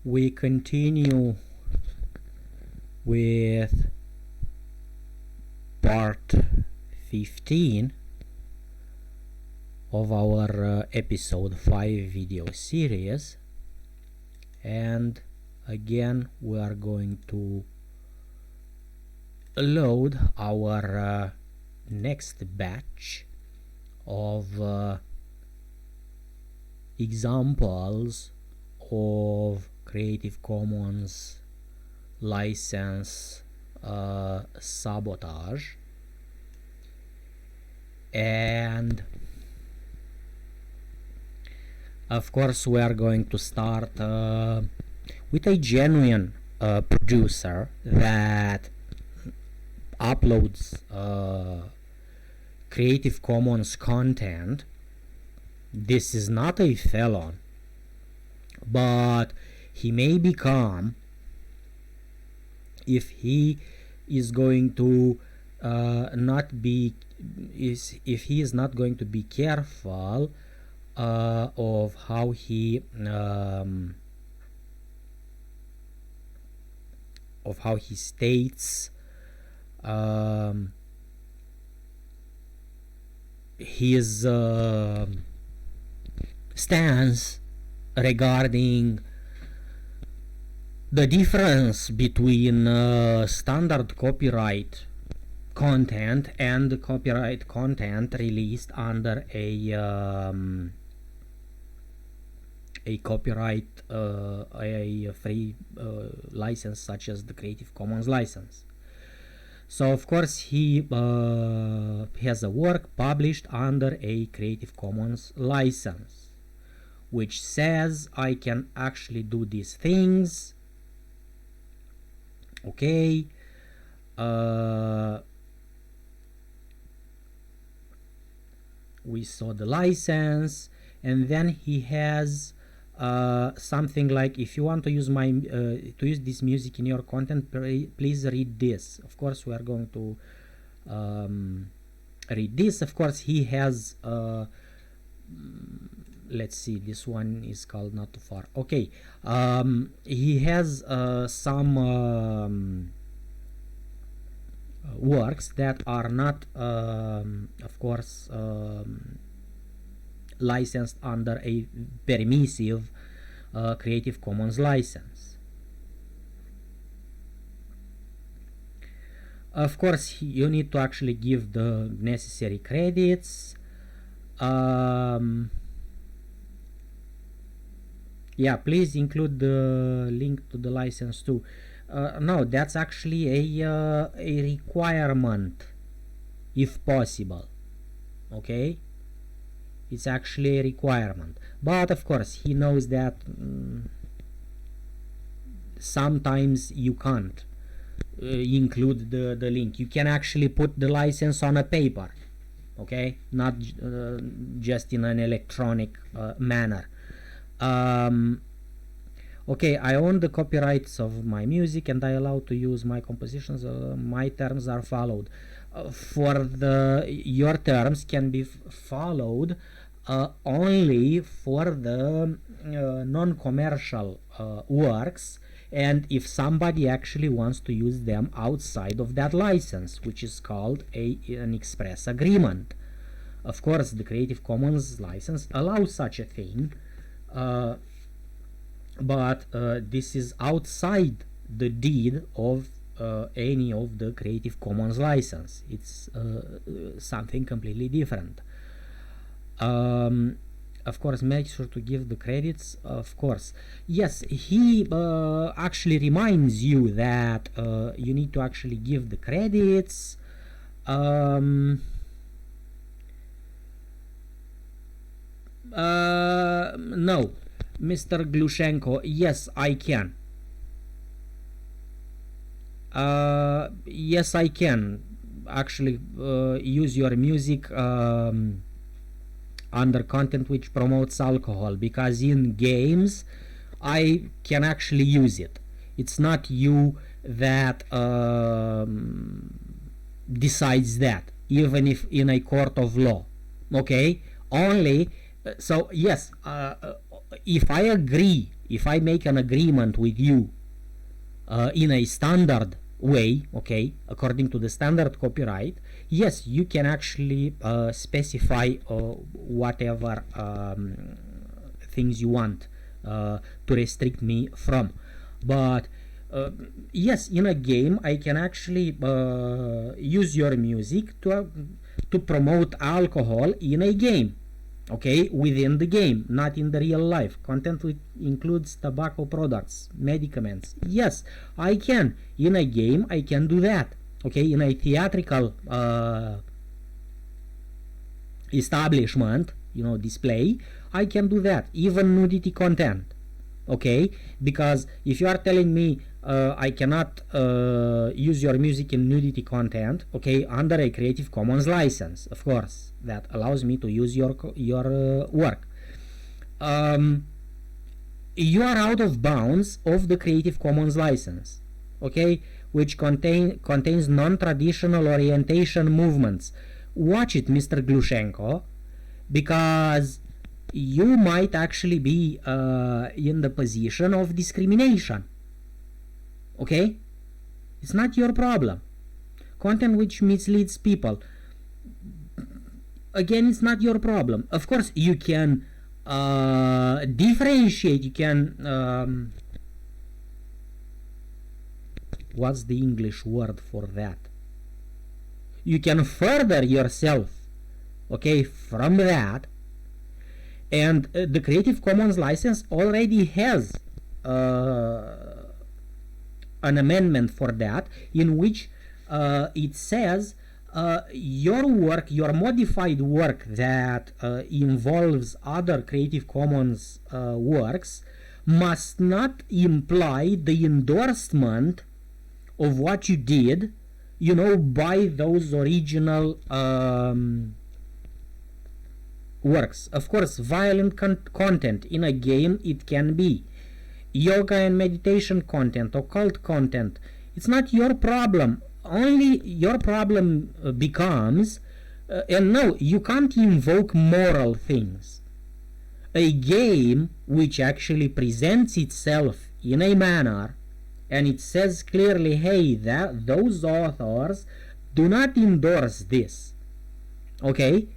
we continue with part 15 of our episode 5 video series, and again we are going to load our next batch of examples of Creative Commons license sabotage, and of course we are going to start with a genuine producer that uploads Creative Commons content. This is not a felon, but he may become, if he is going to if he is not going to be careful of how he states his stance regarding the difference between standard copyright content and copyright content released under a copyright a free license such as the Creative Commons license. So of course he has a work published under a Creative Commons license which says I can actually do these things. Okay, we saw the license, and then he has something like, if you want to use my this music in your content, please read this. Of course we are going to read this. Of course he has let's see, this one is called Not Too Far. Okay, he has some works that are not of course licensed under a permissive Creative Commons license. Of course you need to actually give the necessary credits. Yeah, please include the link to the license too. No, that's actually a requirement if possible. Okay, it's actually a requirement, but of course he knows that sometimes you can't include the link. You can actually put the license on a paper, okay, not just in an electronic manner. Okay, I own the copyrights of my music and I allow to use my compositions. My terms are followed. Your terms can be followed only for the non-commercial works, and if somebody actually wants to use them outside of that license, which is called an express agreement. Of course the Creative Commons license allows such a thing, but this is outside the deed of any of the Creative Commons license. It's something completely different. Of course, make sure to give the credits. Of course, yes, he actually reminds you that you need to actually give the credits. No, Mr. Glushenko, yes, I can. Yes, I can actually use your music under content which promotes alcohol, because in games I can actually use it. It's not you that decides that, even if in a court of law. Okay, only so yes, if I make an agreement with you in a standard way, okay, according to the standard copyright, yes, you can actually specify whatever things you want to restrict me from. But yes, in a game I can actually use your music to promote alcohol in a game, okay, within the game, not in the real life. Content which includes tobacco products, medicaments. Yes, I can. In a game, I can do that. Okay, in a theatrical establishment, display, I can do that. Even nudity content. Okay, because if you are telling me I cannot use your music in nudity content, okay, under a Creative Commons license, of course, that allows me to use your work, you are out of bounds of the Creative Commons license, okay, which contains non-traditional orientation movements. Watch it, Mr. Glushenko, because you might actually be in the position of discrimination. Okay? It's not your problem. Content which misleads people, again, it's not your problem. Of course, you can differentiate, you can what's the English word for that? You can further yourself, okay, from that. And the Creative Commons license already has an amendment for that, in which it says your work, your modified work that involves other Creative Commons works must not imply the endorsement of what you did, by those original works. Of course, violent content in a game, it can be yoga and meditation content, occult content. It's not your problem. Only your problem becomes and no, you can't invoke moral things. A game which actually presents itself in a manner and it says clearly, hey, that those authors do not endorse this, okay,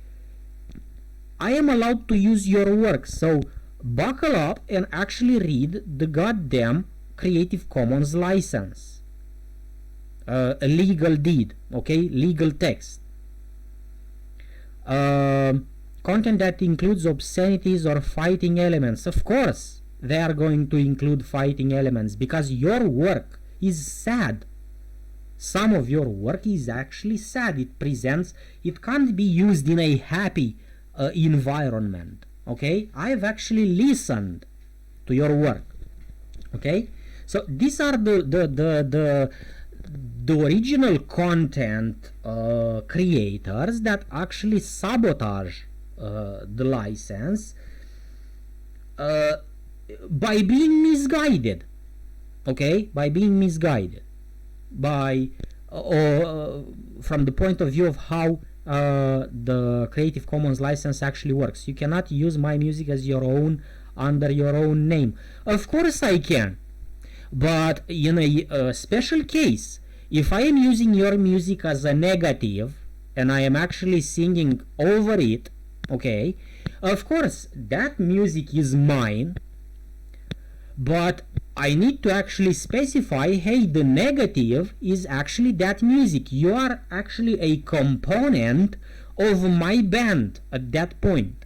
I am allowed to use your work. So buckle up and actually read the goddamn Creative Commons license, a legal deed, okay, legal text. Content that includes obscenities or fighting elements, of course they are going to include fighting elements, because your work is sad. Some of your work is actually sad. It can't be used in a happy environment, okay. I've actually listened to your work, okay. So these are the original content creators that actually sabotage the license by being misguided, okay, by being misguided by or from the point of view of how the Creative Commons license actually works. You cannot use my music as your own under your own name. Of course I can, but in a special case, if I am using your music as a negative and I am actually singing over it, okay, of course that music is mine, but I need to actually specify, hey, the negative is actually that music. You are actually a component of my band at that point,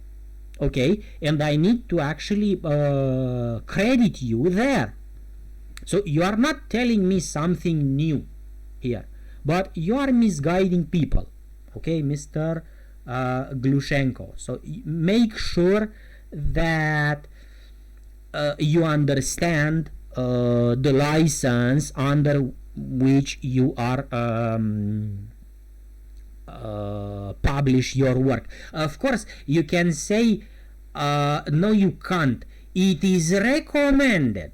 okay, and I need to actually credit you there. So you are not telling me something new here, but you are misguiding people, okay, Mr. Glushenko. So make sure that you understand the license under which you are publish your work. Of course you can say no, you can't, it is recommended,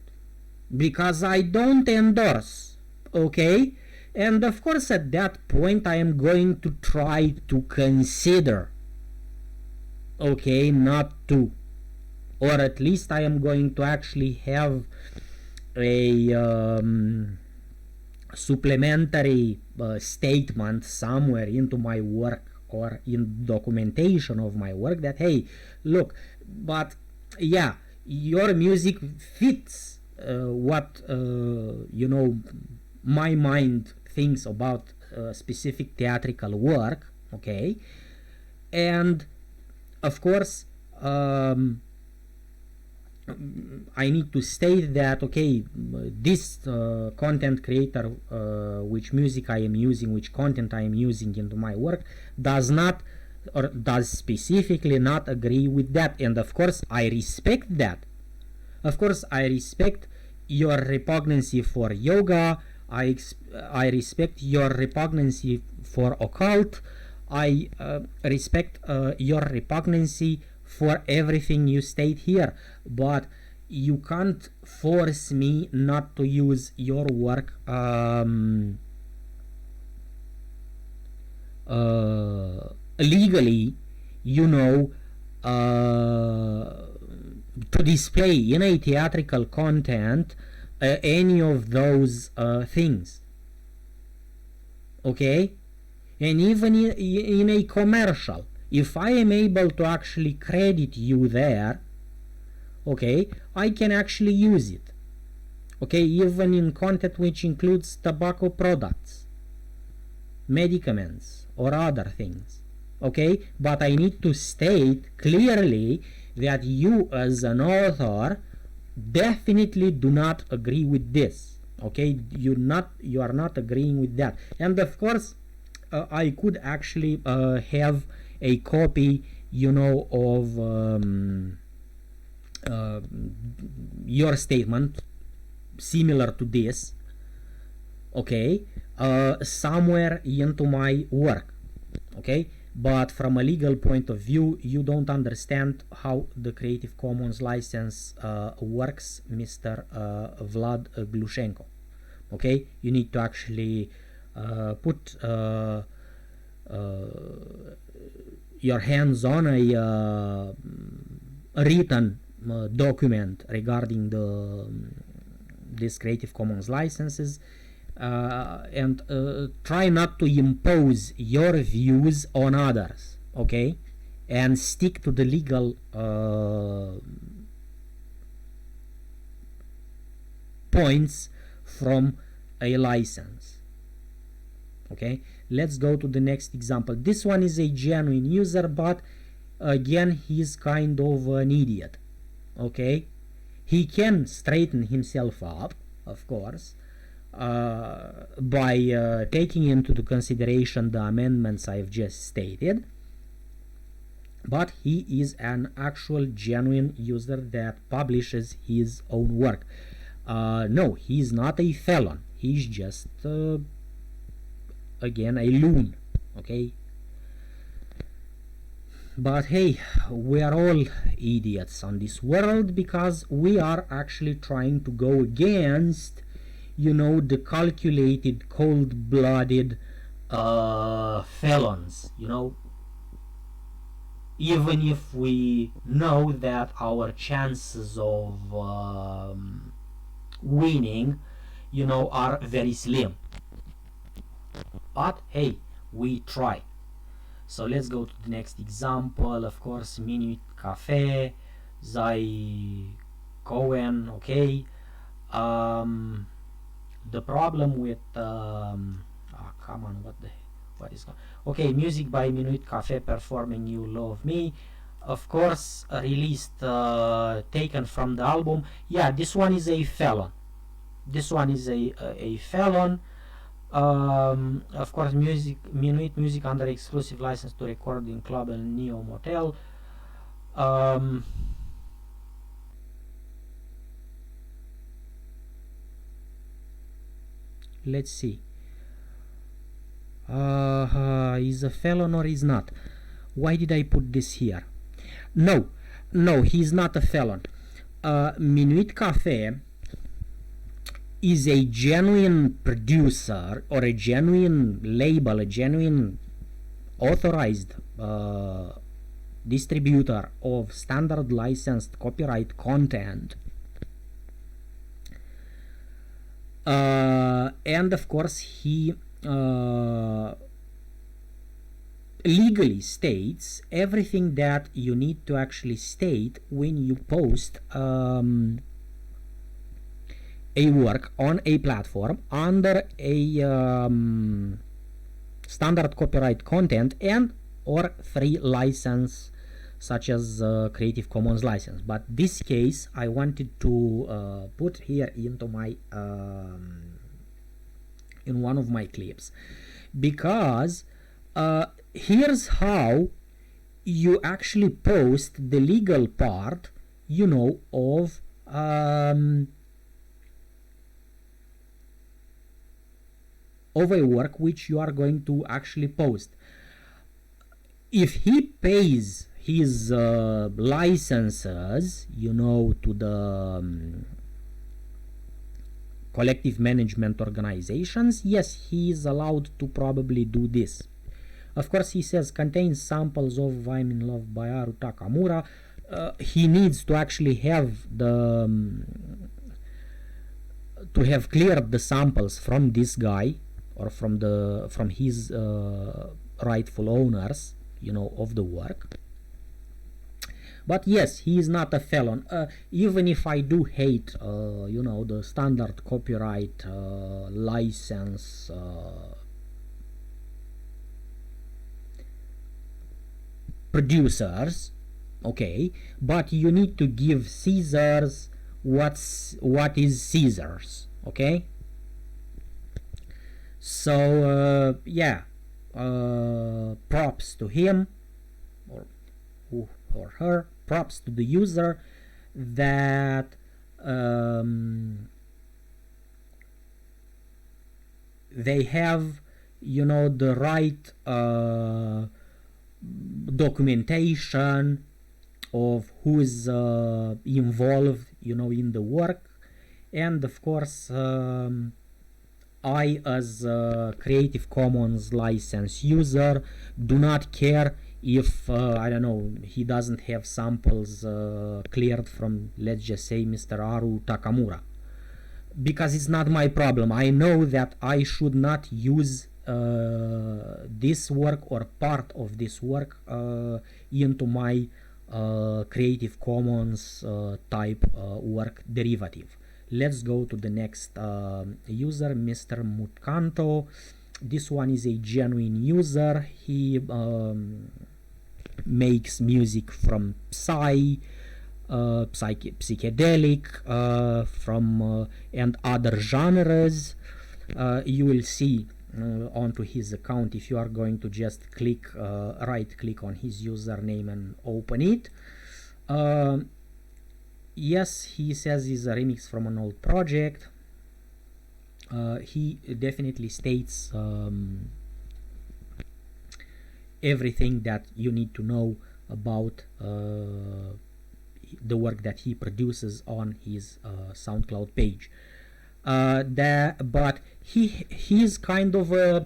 because I don't endorse, okay. And of course at that point I am going to try to consider, okay, not to or at least I am going to actually have a supplementary statement somewhere into my work or in documentation of my work that, hey, look, but yeah, your music fits what my mind thinks about specific theatrical work, okay? And of course, I need to state that, okay, this content creator, which music I am using, which content I am using into my work, does not or does specifically not agree with that. And of course, I respect that. Of course, I respect your repugnancy for yoga. I respect your repugnancy for occult. I respect your repugnancy for everything you state here, but you can't force me not to use your work legally, to display in a theatrical content any of those things, okay? And even in a commercial, if I am able to actually credit you there, okay, I can actually use it, okay, even in content which includes tobacco products, medicaments, or other things, okay? But I need to state clearly that you as an author definitely do not agree with this, okay? You are not agreeing with that. And of course, I could actually have a copy, of your statement similar to this, okay, somewhere into my work, okay? But from a legal point of view, you don't understand how the Creative Commons license works, Mr. Vlad Glushenko, okay? You need to actually put your hands on a written document regarding this Creative Commons licenses, and try not to impose your views on others, okay? And stick to the legal points from a license, okay? Let's go to the next example. This one is a genuine user, but again, he's kind of an idiot, okay? He can straighten himself up, of course, by taking into the consideration the amendments I've just stated, but he is an actual genuine user that publishes his own work. No, he's not a felon. He's just again a loon, okay? But hey, we are all idiots on this world because we are actually trying to go against, the calculated, cold-blooded felons, even if we know that our chances of winning, are very slim. But hey, we try. So let's go to the next example. Of course, Minuit Cafe, Zai Cohen, okay. The problem with come on, what is okay, music by Minuit Cafe performing You Love Me, of course, released, taken from the album. Yeah, this one is a felon. This one is a felon. Of course, Minuit music under exclusive license to record in club and Neo Motel. Let's see. Is a felon or is not? Why did I put this here? No, he's not a felon. Minuit Cafe is a genuine producer or a genuine label, a genuine authorized distributor of standard licensed copyright content. And of course he legally states everything that you need to actually state when you post a work on a platform under a standard copyright content and or free license such as Creative Commons license. But this case I wanted to put here into my in one of my clips, because here's how you actually post the legal part, you know, of a work which you are going to actually post. If he pays his licenses, you know, to the collective management organizations, yes, he is allowed to probably do this. Of course, he says contains samples of I'm in Love by Haru Takamura. He needs to actually have the to have cleared the samples from this guy or from his rightful owners, you know, of the work. But yes, he is not a felon. Even if I do hate, you know, the standard copyright license producers, okay, but you need to give Caesars what is Caesar's, okay? So yeah, props to him or her, props to the user that they have, you know, the right documentation of who is involved, you know, in the work. And of course I, as a Creative Commons license user, do not care if I don't know, he doesn't have samples cleared from, let's just say, Mr. Haru Takamura, because it's not my problem. I know that I should not use this work or part of this work into my Creative Commons type work derivative. Let's go to the next user, Mr. Mutkanto. This one is a genuine user. He makes music from psychedelic, from and other genres. You will see onto his account if you are going to just click right click on his username and open it. Yes, he says it's a remix from an old project. He definitely states everything that you need to know about the work that he produces on his SoundCloud page. But he's kind of a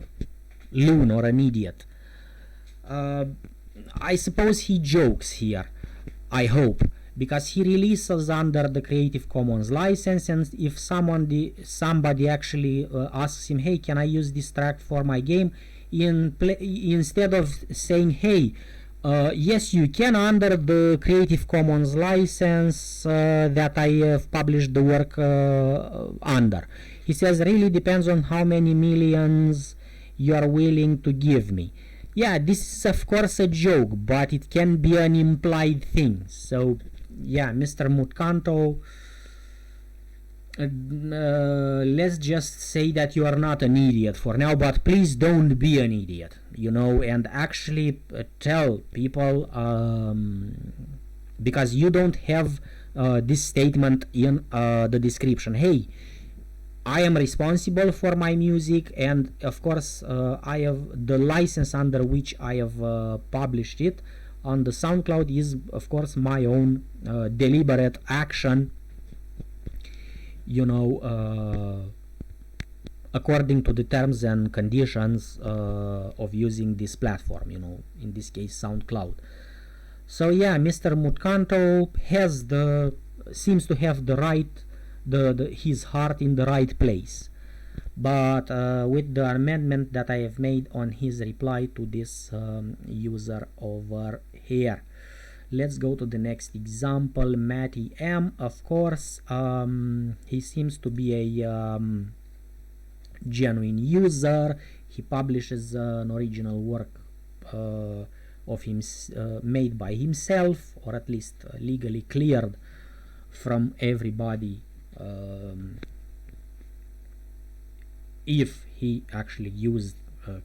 loon or an idiot. I suppose he jokes here, I hope, because he releases under the Creative Commons license, and if somebody actually asks him, hey, can I use this track for my game, instead of saying, hey, yes, you can under the Creative Commons license that I have published the work under, he says, really depends on how many millions you are willing to give me. Yeah, this is of course a joke, but it can be an implied thing. So yeah, Mr. Mutkanto, let's just say that you are not an idiot for now, but please don't be an idiot, you know, and actually tell people, because you don't have this statement in the description, hey, I am responsible for my music, and of course I have the license under which I have published it on the SoundCloud is of course my own deliberate action, you know, according to the terms and conditions of using this platform, you know, in this case SoundCloud. So yeah, Mr. Mutkanto has seems to have the right, his heart in the right place. But with the amendment that I have made on his reply to this user over here. Let's go to the next example. Matty M, of course, he seems to be a genuine user. He publishes an original work of him made by himself, or at least legally cleared from everybody, if he actually used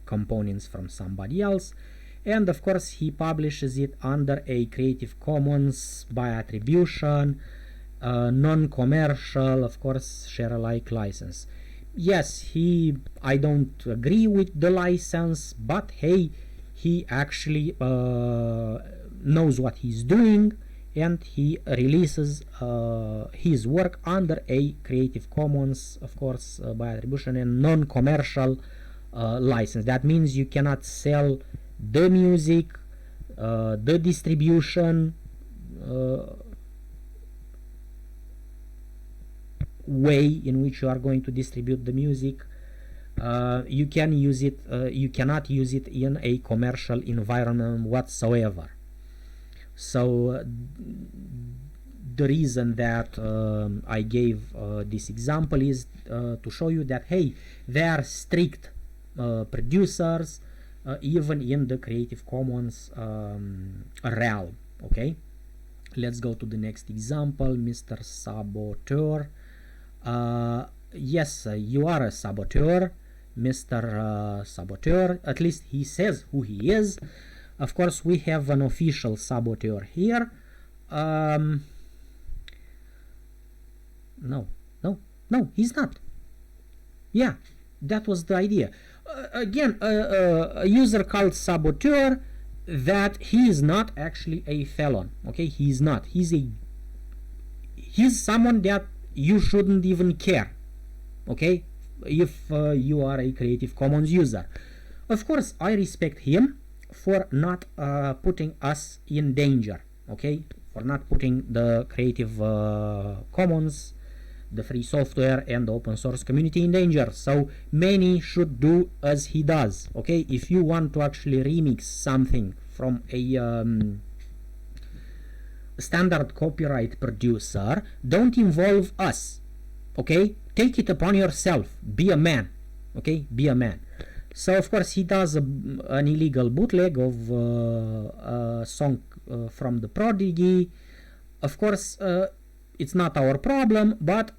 components from somebody else. And of course he publishes it under a Creative Commons by attribution, non-commercial, of course, share alike license. Yes, I don't agree with the license, but hey, he actually knows what he's doing, and he releases his work under a Creative Commons, of course, by attribution and non-commercial license. That means you cannot sell the music, the distribution way in which you are going to distribute the music. You cannot use it in a commercial environment whatsoever. So the reason that I gave this example is to show you that hey, there are strict producers even in the Creative Commons realm. Okay, let's go to the next example. Mr. Saboteur. Yes, you are a saboteur, Mr. Saboteur. At least he says who he is. Of course, we have an official saboteur here. No, he's not. Yeah, that was the idea. Again, a user called saboteur, that he is not actually a felon. Okay, he's not. He's someone that you shouldn't even care. Okay, if you are a Creative Commons user. Of course, I respect him for not putting us in danger. Okay, for not putting the Creative Commons, the free software and the open source community in danger. So many should do as he does. Okay, if you want to actually remix something from a standard copyright producer, don't involve us. Okay, take it upon yourself. Be a man. Okay, be a man. So of course he does an illegal bootleg of a song from the Prodigy. Of course it's not our problem, but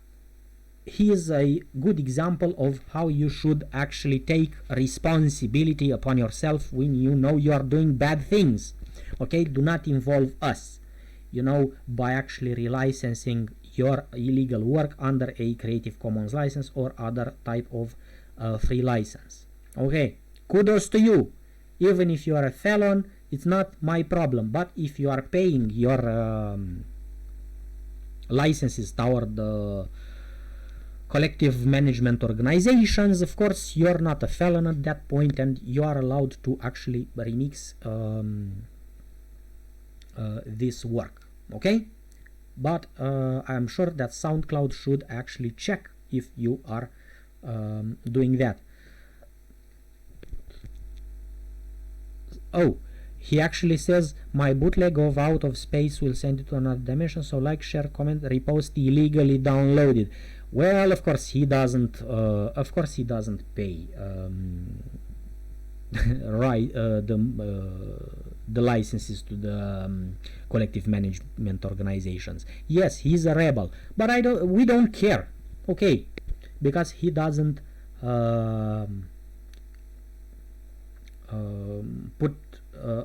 he is a good example of how you should actually take responsibility upon yourself when you know you are doing bad things. Okay, do not involve us, by actually relicensing your illegal work under a Creative Commons license or other type of free license. Okay, kudos to you. Even if you are a felon, it's not my problem. But if you are paying your licenses toward the collective management organizations, of course you're not a felon at that point, and you are allowed to actually remix this work. Okay, but I'm sure that SoundCloud should actually check if you are doing that. Oh, he actually says my bootleg of Out of Space will send it to another dimension, so like, share, comment, repost illegally downloaded. Well, of course he doesn't pay right the licenses to the collective management organizations. Yes, he's a rebel, but we don't care. Okay, because he doesn't put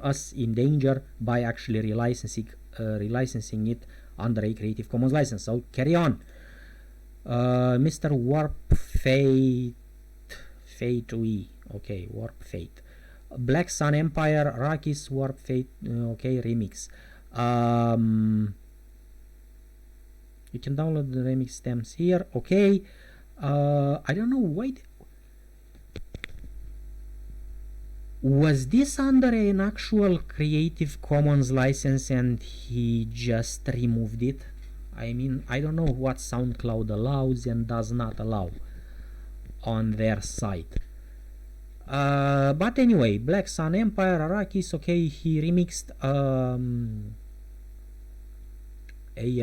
us in danger by actually relicensing it under a Creative Commons license. So carry on. Mr. Warp Fate We. Okay, Warp Fate. Black Sun Empire, Rakis, Warp Fate. Okay, remix. You can download the remix stems here. Okay. I don't know why. Was this under an actual Creative Commons license and he just removed it? I mean, I don't know what SoundCloud allows and does not allow on their site. But anyway, Black Sun Empire, Arrakis, okay, he remixed a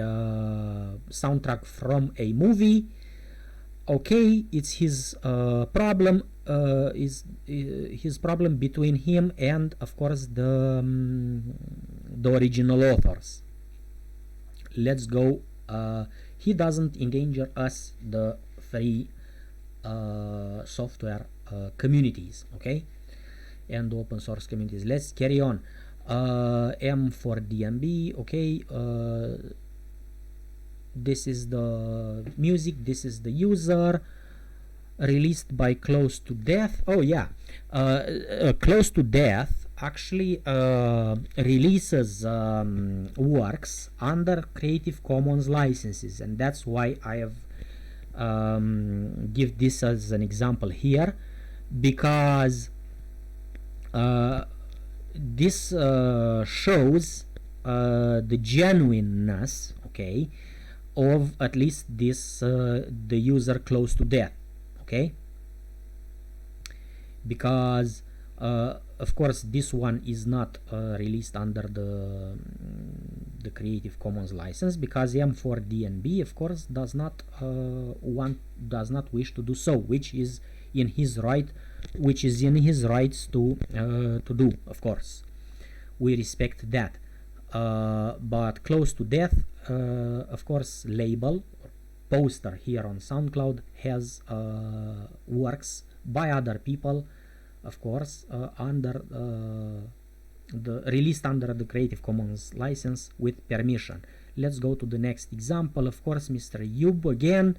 soundtrack from a movie. Okay, it's his problem. Is his problem between him and, of course, the original authors. Let's go. He doesn't endanger us, the free software communities, okay, and open source communities. Let's carry on. M for DMB, okay. This is the music, this is the user, released by Close to Death. Oh yeah, Close to Death actually releases works under Creative Commons licenses, and that's why I have give this as an example here, because this shows the genuineness, okay, of at least this the user Close to Death, okay, because of course this one is not released under the Creative Commons license, because M4DNB of course does not wish to do so, which is in his rights to do, of course. We respect that. But Close to Death, of course, label or poster here on SoundCloud has works by other people, of course, under the released under the Creative Commons license with permission. Let's go to the next example. Of course, Mr. Yub again,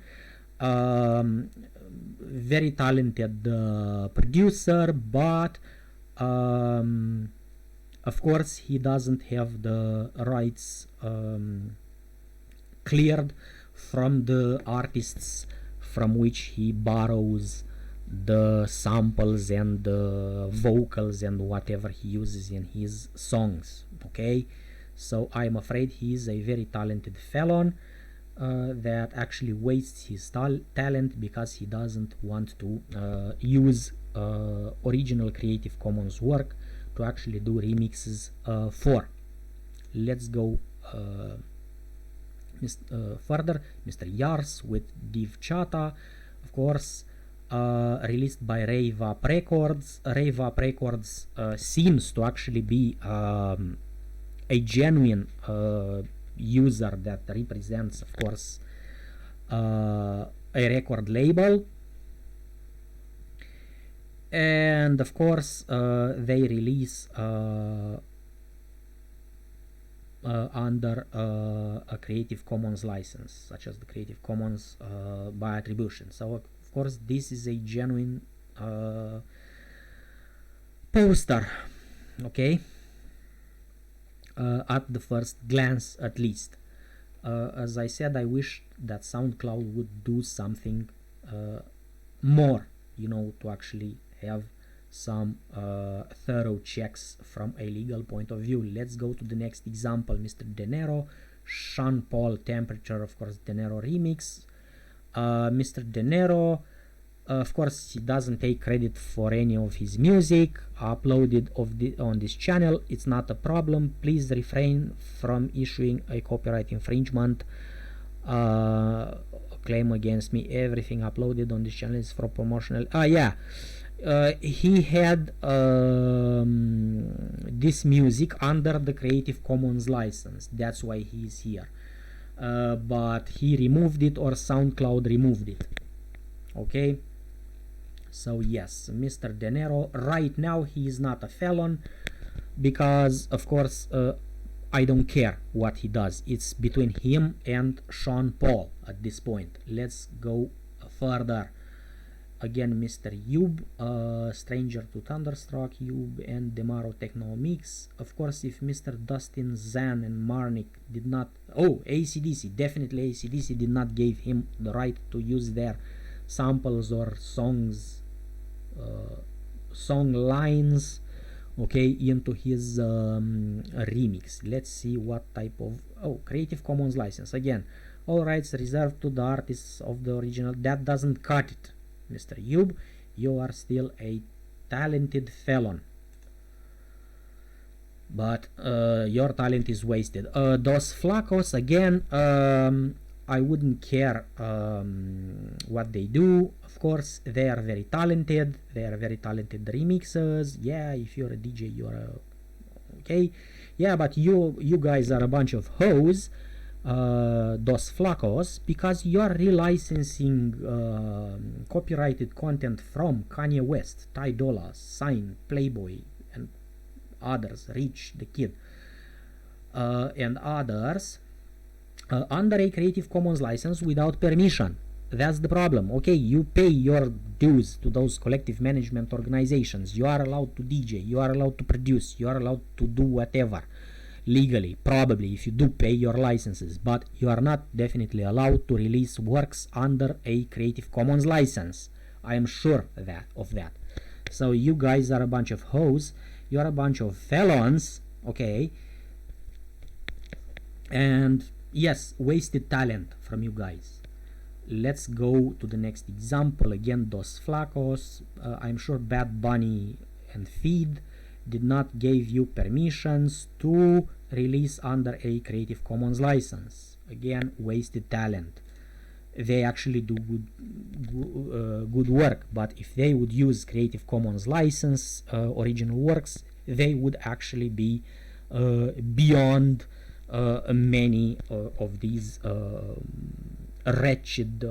very talented producer, but of course he doesn't have the rights cleared from the artists from which he borrows the samples and the vocals and whatever he uses in his songs, okay. So I'm afraid he is a very talented felon that actually wastes his talent because he doesn't want to use original Creative Commons work to actually do remixes for. Let's go further. Mr. Yars with Div Chata, of course, released by Ravap Records. Ravap Records seems to actually be a genuine user that represents, of course, a record label. And of course they release under a Creative Commons license, such as the Creative Commons by attribution. So of course this is a genuine poster, okay, at the first glance at least. As I said, I wish that SoundCloud would do something more, you know, to actually have some thorough checks from a legal point of view. Let's go to the next example. Mr. De Niro, Sean Paul Temperature, of course, De Niro remix. Mr. De Niro, of course, he doesn't take credit for any of his music uploaded on this channel. It's not a problem. Please refrain from issuing a copyright infringement claim against me. Everything uploaded on this channel is for promotional. He had this music under the Creative Commons license. That's why he is here. But he removed it, or SoundCloud removed it. Okay. So yes, Mr. De Niro, right now he is not a felon, because of course I don't care what he does. It's between him and Sean Paul at this point. Let's go further. Again, Mr. Yub, Stranger to Thunderstruck, Yub and Demaro Techno Mix. Of course, if Mr. Dustin Zan and Marnik did not... Oh, AC/DC, definitely AC/DC did not give him the right to use their samples or song lines okay, into his remix. Let's see what type of, oh, Creative Commons license again. All rights reserved to the artists of the original. That doesn't cut it, Mr. Yub. You are still a talented felon, but your talent is wasted. Dos Flacos again. I wouldn't care what they do. Of course, they are very talented. They are very talented remixers. Yeah, if you're a DJ, you're okay. Yeah, but you guys are a bunch of hoes, Dos Flacos, because you're relicensing copyrighted content from Kanye West, Ty Dolla $ign, Playboy, and others, Rich the Kid, and others, under a Creative Commons license without permission. That's the problem. Okay, you pay your dues to those collective management organizations. You are allowed to DJ, you are allowed to produce, you are allowed to do whatever legally, probably, if you do pay your licenses, but you are not definitely allowed to release works under a Creative Commons license. I am sure of that. So you guys are a bunch of hoes, you are a bunch of felons, okay, and yes, wasted talent from you guys. Let's go to the next example. Again, Dos Flacos. I'm sure Bad Bunny and Feed did not give you permissions to release under a Creative Commons license. Again, wasted talent. They actually do good work, but if they would use Creative Commons license original works, they would actually be beyond many of these wretched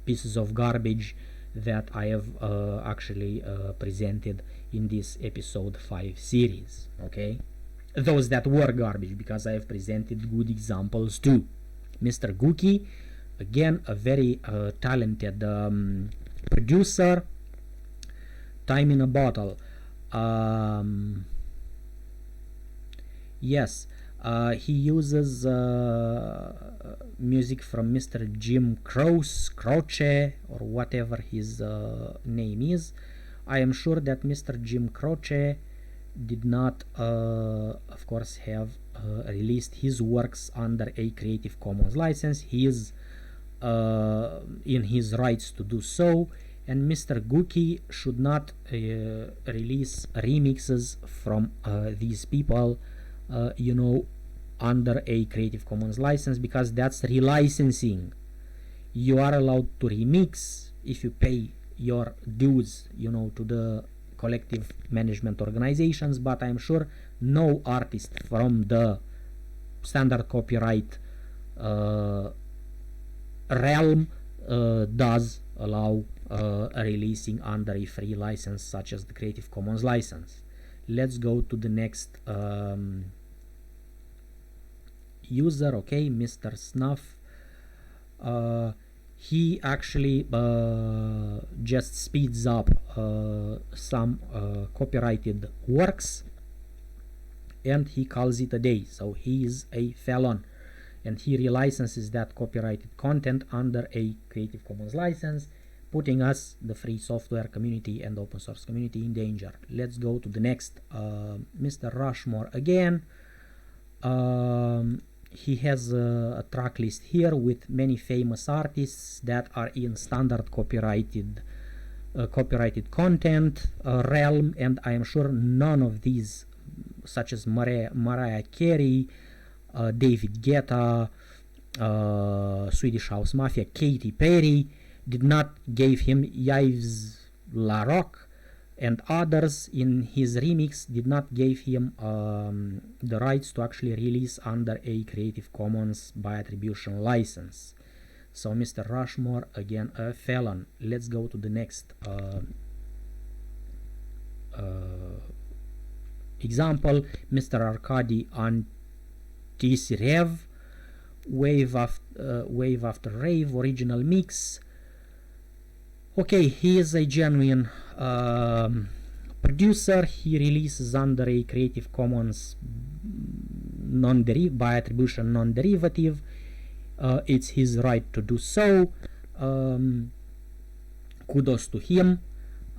pieces of garbage that I have actually presented in this episode 5 series. Okay, those that were garbage, because I have presented good examples too. Mr. Gookie, again, a very talented producer. Time in a Bottle. Yes, he uses music from Mr. Jim Croce, or whatever his name is. I am sure that Mr. Jim Croce did not, of course, have released his works under a Creative Commons license. He is in his rights to do so, and Mr. Gookie should not release remixes from these people, under a Creative Commons license, because that's relicensing. You are allowed to remix if you pay your dues, to the collective management organizations, but I'm sure no artist from the standard copyright realm does allow releasing under a free license such as the Creative Commons license. Let's go to the next user. Okay, Mr. Snuff. He actually just speeds up some copyrighted works, and he calls it a day. So he is a felon, and he relicenses that copyrighted content under a Creative Commons license, putting us, the free software community and open source community, in danger. Let's go to the next, Mr. Rushmore again. He has a track list here with many famous artists that are in standard copyrighted content realm, and I am sure none of these, such as Mariah Carey, David Guetta, Swedish House Mafia, Katy Perry, did not give him Yves Laroque, and others in his remix did not give him the rights to actually release under a Creative Commons by attribution license. So Mr. Rushmore, again, a felon. Let's go to the next example. Mr. Arkady Antisirev, Wave After Rave, original mix. Okay, he is a genuine producer. He releases under a Creative Commons by attribution non-derivative. It's his right to do so. Kudos to him.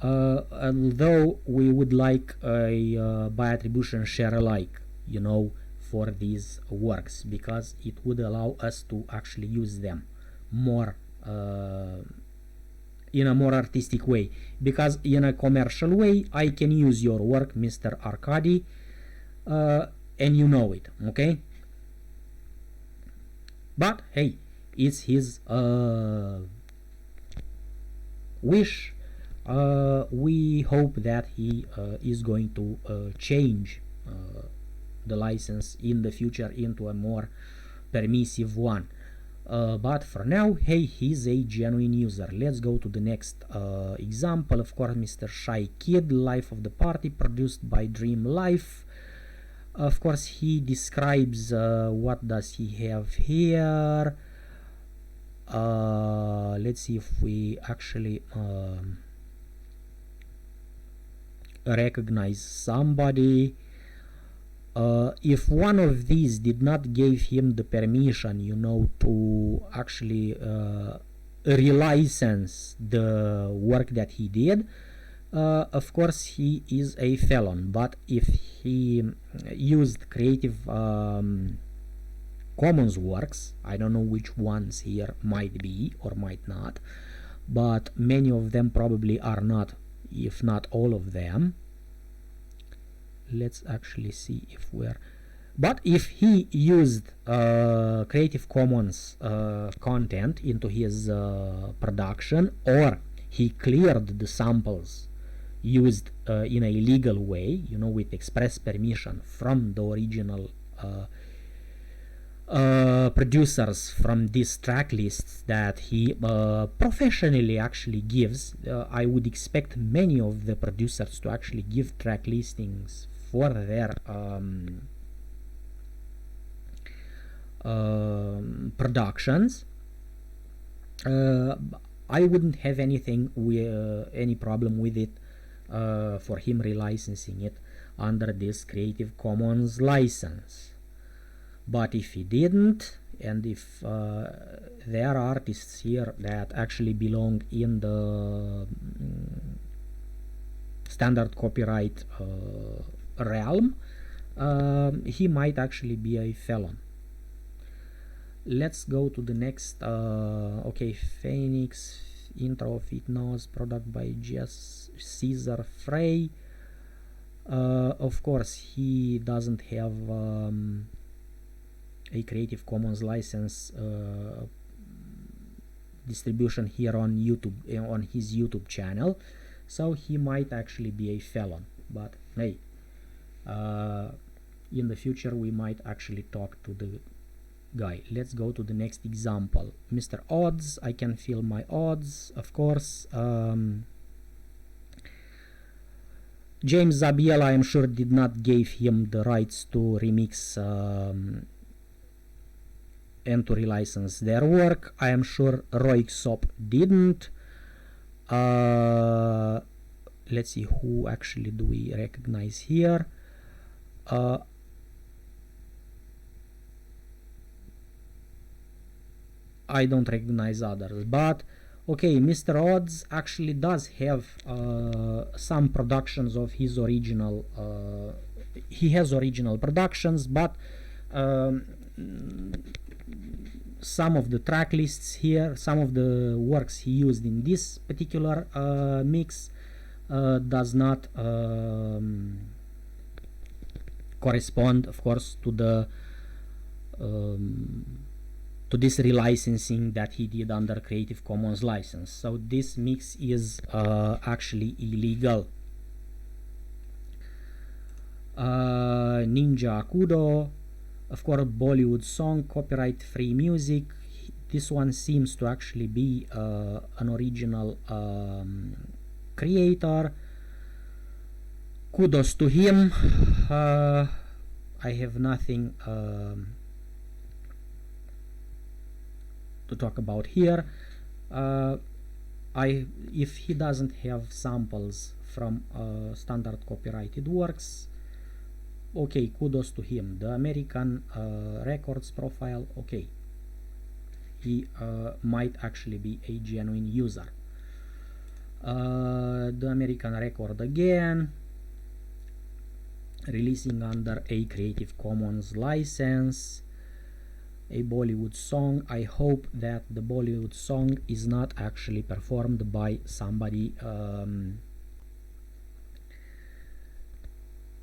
although we would like a by attribution share alike, you know, for these works, because it would allow us to actually use them more in a more artistic way. Because in a commercial way I can use your work, Mr. Arkady, and you know it, okay? But hey, it's his wish. We hope that he is going to change the license in the future into a more permissive one. But for now, hey, he's a genuine user. Let's go to the next example. Of course, Mr. Shy Kid, Life of the Party, produced by Dream Life. Of course, he describes what does he have here. Let's see if we actually recognize somebody. If one of these did not give him the permission, you know, to actually relicense the work that he did, of course he is a felon. But if he used Creative Commons works, I don't know which ones here might be or might not, but many of them probably are not, if not all of them. Let's actually see if we're, but if he used Creative Commons content into his production, or he cleared the samples used in a legal way, you know, with express permission from the original producers from these track lists that he professionally actually gives. I would expect many of the producers to actually give track listings for their productions. I wouldn't have anything with any problem with it for him relicensing it under this Creative Commons license. But if he didn't, and if there are artists here that actually belong in the standard copyright realm, he might actually be a felon. Let's go to the next. Okay, Phoenix, intro of It Knows, product by Caesar Frey. Of course, he doesn't have a Creative Commons license distribution here on YouTube, on his YouTube channel, so he might actually be a felon. But hey, in the future we might actually talk to the guy. Let's go to the next example. Mr. Odds, I Can Feel My Odds, of course. James Zabiela, I am sure, did not give him the rights to remix and to relicense their work. I am sure Roy Sop didn't. Let's see, who actually do we recognize here? I don't recognize others, but okay, Mr. Odds actually does have some productions of his original. He has original productions, but some of the track lists here, some of the works he used in this particular mix does not correspond, of course, to the to this relicensing that he did under Creative Commons license. So this mix is actually illegal. Ninja Akudo, of course, Bollywood song, copyright free music. This one seems to actually be an original creator. Kudos to him. I have nothing to talk about here. If he doesn't have samples from standard copyrighted works, okay, kudos to him. The American records profile, okay, he might actually be a genuine user. the American record again, releasing under a Creative Commons license, a Bollywood song. I hope that the Bollywood song is not actually performed by somebody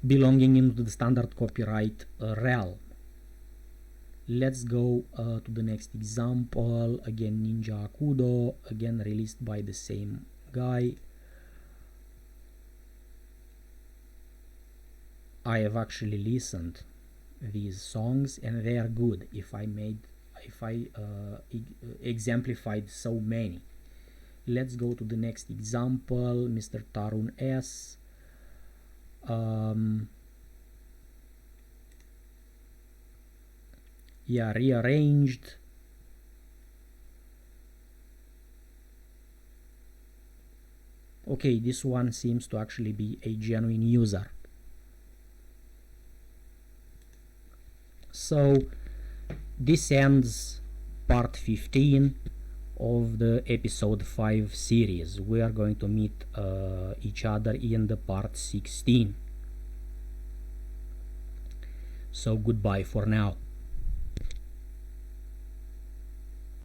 belonging into the standard copyright realm. Let's go to the next example. Again, Ninja Akudo, again released by the same guy. I have actually listened these songs and they are good. If I exemplified so many. Let's go to the next example. Mr. Tarun S. Yeah, rearranged. Okay, this one seems to actually be a genuine user. So this ends part 15 of the episode 5 series. We are going to meet each other in the part 16. So goodbye for now.